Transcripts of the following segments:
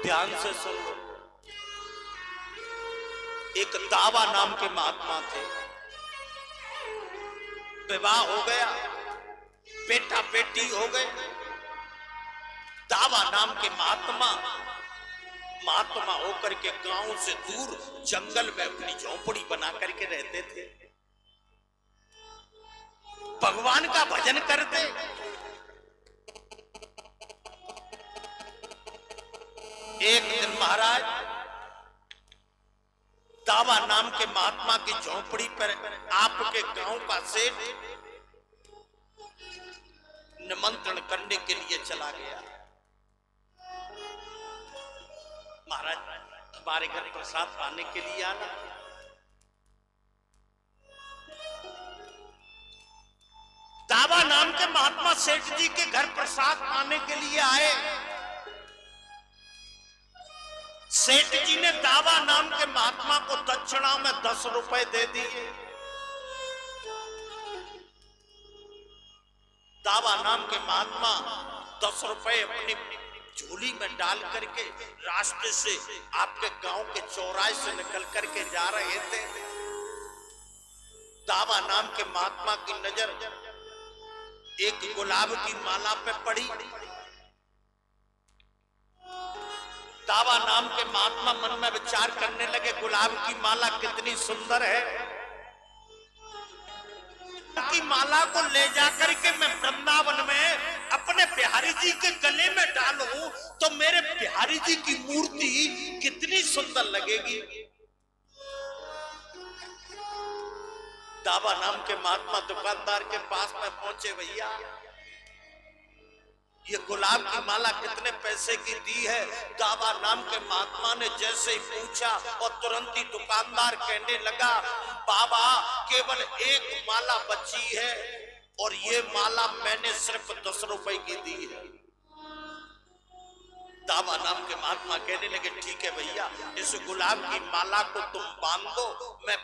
ध्यान से सुन लो। एक दावा नाम के महात्मा थे, विवाह हो गया, बेटा बेटी हो गए। दावा नाम के महात्मा होकर के गांव से दूर जंगल में अपनी झोपड़ी बना करके रहते थे, भगवान का भजन करते। एक दिन महाराज दावा नाम के महात्मा की झोपड़ी पर आपके गांव का सेठ निमंत्रण करने के लिए चला गया। महाराज हमारे घर प्रसाद पाने के लिए आना। दावा नाम के महात्मा सेठ जी के घर प्रसाद पाने के लिए आए। सेठ जी ने दावा नाम के महात्मा को दक्षिणा में 10 रुपए दे दिए। दावा नाम के महात्मा 10 रुपए अपनी झोली में डाल करके रास्ते से आपके गांव के चौराहे से निकल करके जा रहे थे। दावा नाम के महात्मा की नजर एक गुलाब की माला पे पड़ी। दावा नाम के महात्मा मन में विचार करने लगे, गुलाब की माला कितनी सुंदर है, की माला को ले जाकर के मैं वृंदावन में अपने बिहारी जी के गले में डालूं तो मेरे बिहारी जी की मूर्ति कितनी सुंदर लगेगी। दावा नाम के महात्मा दुकानदार के पास में पहुंचे, भैया ये गुलाब की माला कितने पैसे की दी है? दावा नाम के महात्मा ने जैसे ही पूछा और तुरंत ही दुकानदार कहने लगा, बाबा केवल एक माला बची है और ये माला मैंने सिर्फ 10 रुपए की दी है। दावा नाम के महात्मा कहने लगे, ठीक है भैया, इस गुलाब की माला को तुम बांध दो, मैं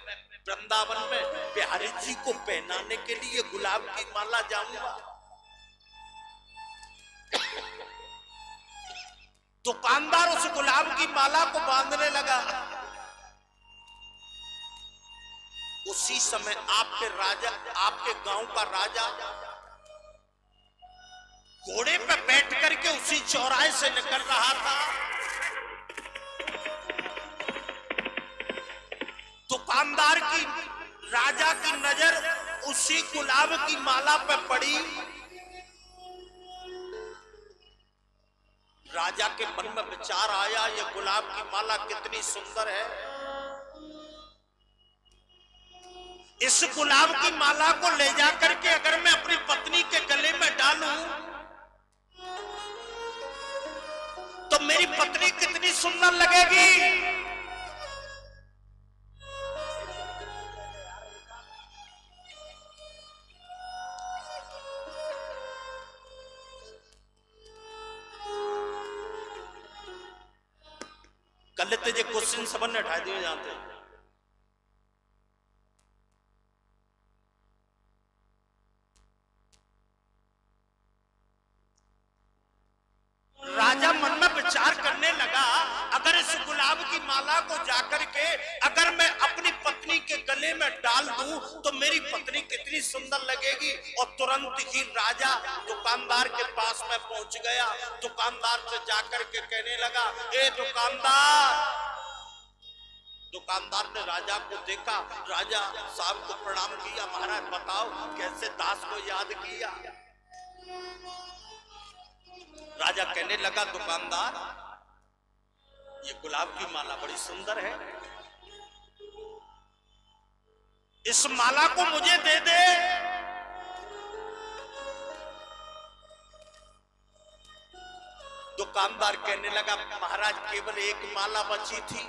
वृंदावन में बिहारी जी को पहनाने के लिए गुलाब की माला जाऊंगा। दुकानदार उस गुलाब की माला को बांधने लगा। उसी समय आपके राजा, आपके गांव का राजा घोड़े पे बैठ करके उसी चौराहे से निकल रहा था। दुकानदार की, राजा की नजर उसी गुलाब की माला पे पड़ी। राजा के मन में विचार आया, ये गुलाब की माला कितनी सुंदर है, इस गुलाब की माला को ले जाकर के अगर मैं अपनी पत्नी के गले में डालूं तो मेरी पत्नी कितनी सुंदर लगेगी। कल तेजे क्वेश्चन सबन ने उठा दिए जाते हैं। राजा मन में विचार करने लगा, अगर इस गुलाब की माला को जाकर के अगर मैं अपनी पत्नी के गले में डाल दूं तो मेरी पत्नी कितनी सुंदर लगेगी। और तुरंत ही राजा दुकानदार के पास में पहुंच गया। दुकानदार से जाकर के कहने लगा, ए दुकानदार। दुकानदार ने राजा को देखा, राजा साहब को प्रणाम किया, महाराज बताओ कैसे दास को याद किया। राजा कहने लगा, दुकानदार ये गुलाब की माला बड़ी सुंदर है, इस माला को मुझे दे दे। दुकानदार कहने लगा, महाराज केवल एक माला बची थी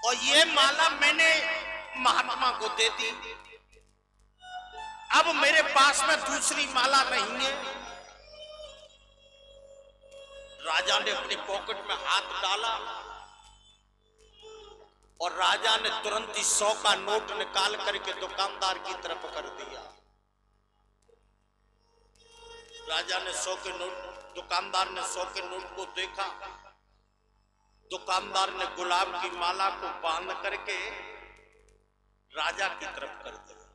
और ये माला मैंने महात्मा को दे दी, अब मेरे पास में दूसरी माला नहीं है। राजा ने अपनी पॉकेट में हाथ डाला और राजा ने तुरंत ही 100 का नोट निकाल करके दुकानदार की तरफ कर दिया। राजा ने 100 के नोट दुकानदार ने 100 के नोट को देखा। दुकानदार ने गुलाब की माला को बांध करके राजा की तरफ कर दिया।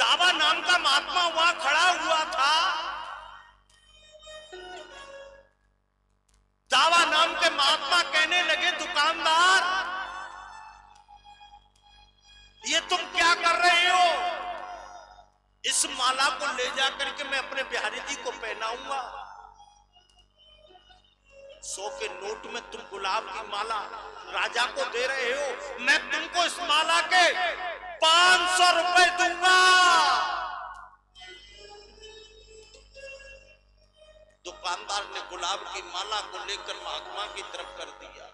दावा नाम का महात्मा वहां खड़ा हुआ था। दावा नाम के महात्मा कहने लगे, दुकानदार ये तुम क्या कर रहे हो? इस माला को ले जाकर के मैं अपने बिहारी जी को पहनाऊंगा। 100 के नोट में तुम गुलाब की माला राजा को दे रहे हो, मैं तुमको इस माला के 500 रुपए दूंगा। दुकानदार ने गुलाब की माला को लेकर महात्मा की तरफ कर दिया।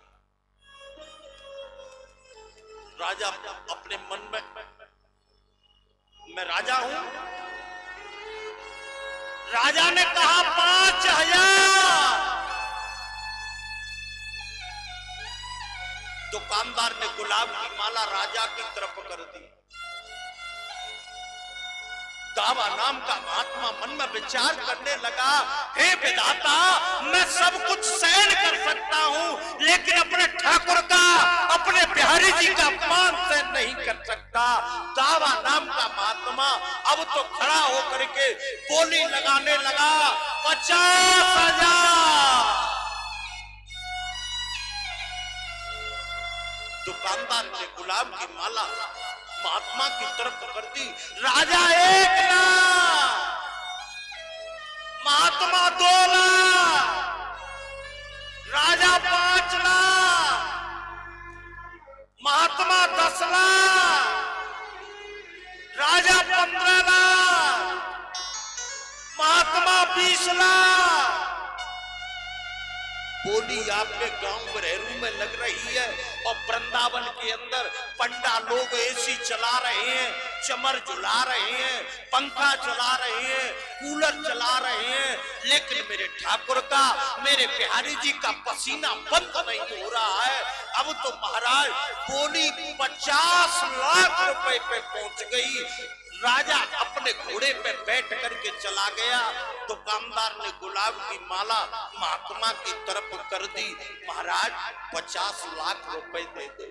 राजा अपने मन में, मैं राजा हूं। राजा ने कहा 5000। दुकानदार ने गुलाब की माला राजा की तरफ कर दी। दावा नाम का महात्मा मन में विचार करने लगा, हे विधाता, मैं सब कुछ सहन कर सकता हूं, लेकिन अपने ठाकुर का, अपने बिहारी जी का अपमान सहन नहीं कर सकता। दावा नाम का महात्मा अब तो खड़ा होकर के बोली लगाने लगा, 50,000। दुकानदार ने गुलाब की माला महात्मा की तरफ कर दी। राजा 1 लाख, महात्मा 2 लाख, राजा 5 लाख, महात्मा 10 लाख, राजा 15 लाख, महात्मा 20 लाख। बोली आपके गांव बरहेरू में लग रही है और वृंदावन के अंदर पंडा लोग एसी चला रहे हैं, चमर झुला रहे हैं, पंखा चला रहे हैं, कूलर चला रहे हैं, लेकिन मेरे ठाकुर का, मेरे बिहारी जी का पसीना बंद नहीं हो रहा है। अब तो महाराज बोली 50 लाख रुपए पे पहुंच गई। राजा अपने घोड़े पे बैठ करके चला गया। दुकानदार ने गुलाब की माला महात्मा की तरफ कर दी। महाराज 50 लाख रुपए दे दे।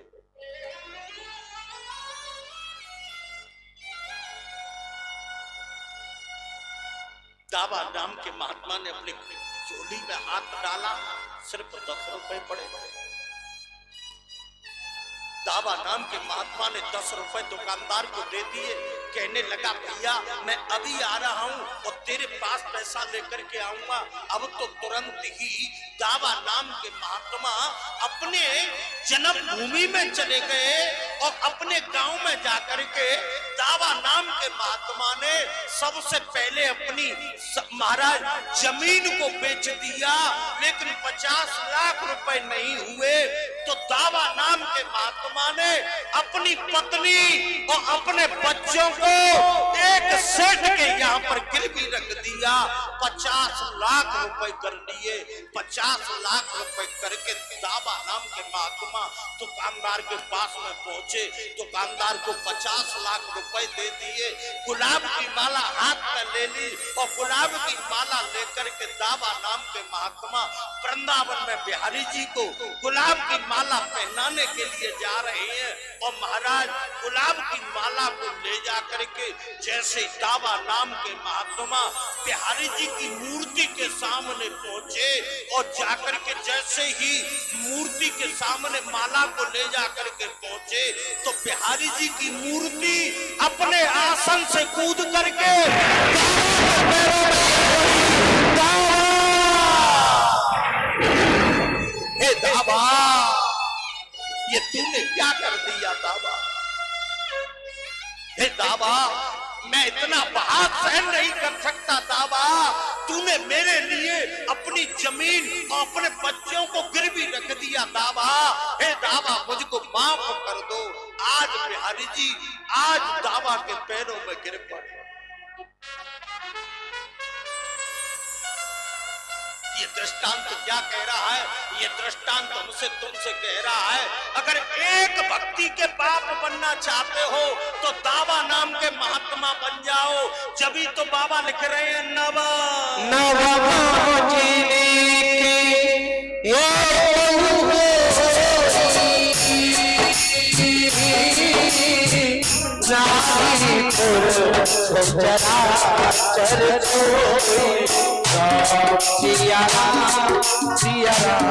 दावा नाम के महात्मा ने अपनी झोली में हाथ डाला, सिर्फ 10 रुपए पड़े। दावा नाम के महात्मा ने 10 रुपए दुकानदार को दे दिए। कहने लगा, भैया मैं अभी आ रहा हूं और तेरे पास पैसा लेकर के आऊंगा। अब तो तुरंत ही दावा नाम के महात्मा अपने जन्मभूमि में चले गए और अपने गांव में जाकर के दावा नाम के महात्मा ने सबसे पहले अपनी महाराज जमीन को बेच दिया, लेकिन 50 लाख रुपए नहीं हुए। तो दावा नाम के महात्मा ने अपनी पत्नी और अपने बच्चों को एक सेठ के यहाँ पर गिरवी रख दिया। 50 लाख रुपए कर लिए। 50 लाख रुपए करके दावा नाम के महात्मा दुकानदार के पास में पहुंचे। दुकानदार को 50 लाख रुपए दे दिए। गुलाब की माला हाथ में ले ली और गुलाब की माला लेकर के दावा नाम के महात्मा वृंदावन में बिहारी जी को गुलाब की माला पहनाने के लिए जा रहे हैं। और महाराज गुलाब की माला को ले जा करके जैसे दावा नाम के महात्मा बिहारी जी की मूर्ति के सामने पहुंचे और जाकर के जैसे ही मूर्ति के सामने माला को ले जा करके पहुंचे तो बिहारी जी की मूर्ति अपने आसन से कूद करके हे दावा, ये तूने क्या कर दिया दावा? हे दावा, मैं इतना बहाव सहन नहीं कर सकता दावा। तूने मेरे लिए अपनी जमीन और अपने बच्चों को गिरवी रख दिया दावा। हे दावा, मुझको माफ कर दो। आज बिहारी जी आज दावा के पैरों में गिर पड़े। ये दृष्टांत क्या कह रहा है? ये दृष्टांत हमसे तुमसे कह रहा है, अगर एक भक्ति के बाप बनना चाहते हो तो दावा नाम के महात्मा बन जाओ। जभी तो बाबा लिख रहे हैं नवा सिया राम